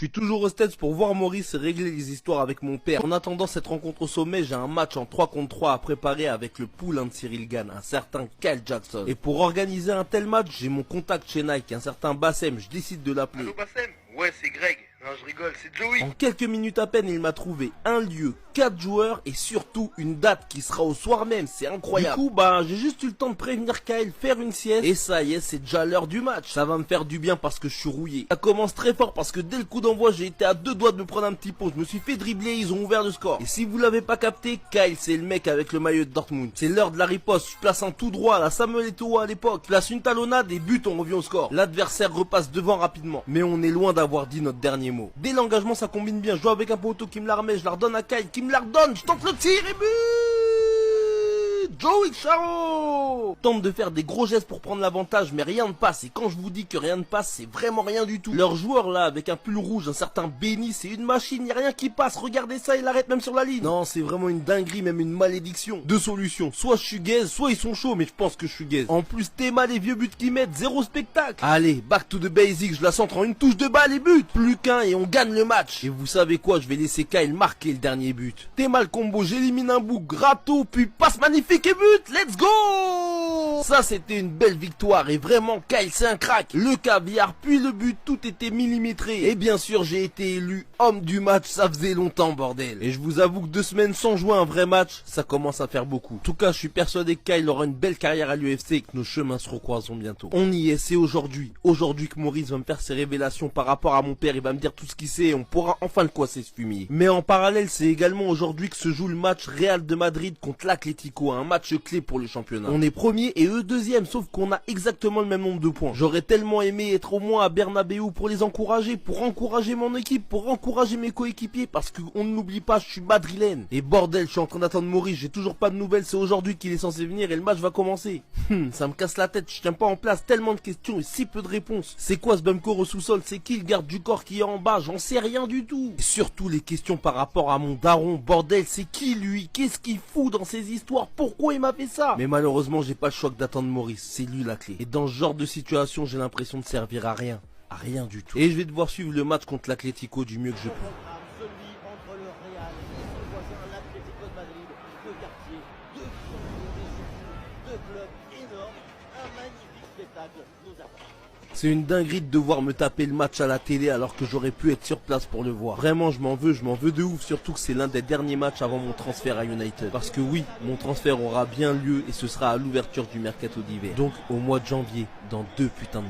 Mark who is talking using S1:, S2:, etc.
S1: Je suis toujours au States pour voir Maurice régler les histoires avec mon père. En attendant cette rencontre au sommet, j'ai un match en 3 contre 3 à préparer avec le poulain de Cyril Gane, un certain Kyle Jackson. Et pour organiser un tel match, j'ai mon contact chez Nike, un certain Bassem, je décide de l'appeler.
S2: Allô Bassem? Ouais, c'est Greg. Non, je rigole, c'est Joey.
S1: En quelques minutes à peine, il m'a trouvé un lieu, 4 joueurs et surtout une date qui sera au soir même, c'est incroyable. Du coup, j'ai juste eu le temps de prévenir Kyle, faire une sieste et ça y est, c'est déjà l'heure du match. Ça va me faire du bien parce que je suis rouillé. Ça commence très fort parce que dès le coup d'envoi, j'ai été à 2 doigts de me prendre un petit pot. Je me suis fait dribbler, ils ont ouvert le score. Et si vous l'avez pas capté, Kyle, c'est le mec avec le maillot de Dortmund. C'est l'heure de la riposte, je place un tout droit à la Samuel Eto'o à l'époque. Je place une talonnade et but, on revient au score. L'adversaire repasse devant rapidement. Mais on est loin d'avoir dit notre dernier mot. Dès l'engagement, ça combine bien. Je joue avec un poteau qui me la remet, je la redonne à Kyle, qui me la redonne, je tente le tir et but! Joey Charo tente de faire des gros gestes pour prendre l'avantage, mais rien ne passe. Et quand je vous dis que rien ne passe, c'est vraiment rien du tout. Leur joueur là, avec un pull rouge, un certain Benny, c'est une machine, y a rien qui passe. Regardez ça, il arrête même sur la ligne. Non, c'est vraiment une dinguerie, même une malédiction. Deux solutions, soit je suis gaze, soit ils sont chauds, mais je pense que je suis gaze. En plus, Théma, les vieux buts qu'ils mettent, zéro spectacle. Allez, back to the basics, je la centre en une touche de balle et but. Plus qu'un et on gagne le match. Et vous savez quoi, je vais laisser Kyle marquer le dernier but. Théma le combo, j'élimine un bout, gratto, puis passe magnifique et but. Let's go! Ça c'était une belle victoire et vraiment Kyle c'est un crack. Le caviar puis le but, tout était millimétré. Et bien sûr j'ai été élu homme du match, ça faisait longtemps bordel. Et je vous avoue que 2 semaines sans jouer un vrai match, ça commence à faire beaucoup. En tout cas je suis persuadé que Kyle aura une belle carrière à l'UFC et que nos chemins se recroiseront bientôt. On y est, c'est aujourd'hui. Aujourd'hui que Maurice va me faire ses révélations par rapport à mon père, il va me dire tout ce qu'il sait et on pourra enfin le coincer ce fumier. Mais en parallèle c'est également aujourd'hui que se joue le match Real de Madrid contre l'Atlético, un match clé pour le championnat. On est premier et eux deuxième, sauf qu'on a exactement le même nombre de points. J'aurais tellement aimé être au moins à Bernabéu pour les encourager, pour encourager mon équipe, pour encourager mes coéquipiers, parce qu'on ne l'oublie pas, je suis madrilène. Et bordel, je suis en train d'attendre Maurice, j'ai toujours pas de nouvelles, c'est aujourd'hui qu'il est censé venir et le match va commencer. Ça me casse la tête, je tiens pas en place, tellement de questions et si peu de réponses. C'est quoi ce Bumco au sous-sol? C'est qui le garde du corps qui est en bas? J'en sais rien du tout. Et surtout les questions par rapport à mon daron, bordel, c'est qui lui? Qu'est-ce qu'il fout dans ces histoires? Pourquoi il m'a fait ça? Mais malheureusement j'ai pas le choix que d'attendre Maurice, c'est lui la clé. Et dans ce genre de situation j'ai l'impression de servir à rien du tout. Et je vais devoir suivre le match contre l'Atlético du mieux que je peux.
S3: Celui entre le Real et son voisin l'Atlético de Madrid, deux quartiers, deux clubs énormes, un magnifique spectacle nous attend.
S1: C'est une dinguerie de devoir me taper le match à la télé alors que j'aurais pu être sur place pour le voir. Vraiment je m'en veux de ouf, surtout que c'est l'un des derniers matchs avant mon transfert à United. Parce que oui, mon transfert aura bien lieu et ce sera à l'ouverture du mercato d'hiver. Donc au mois de janvier, dans 2 putains de mois.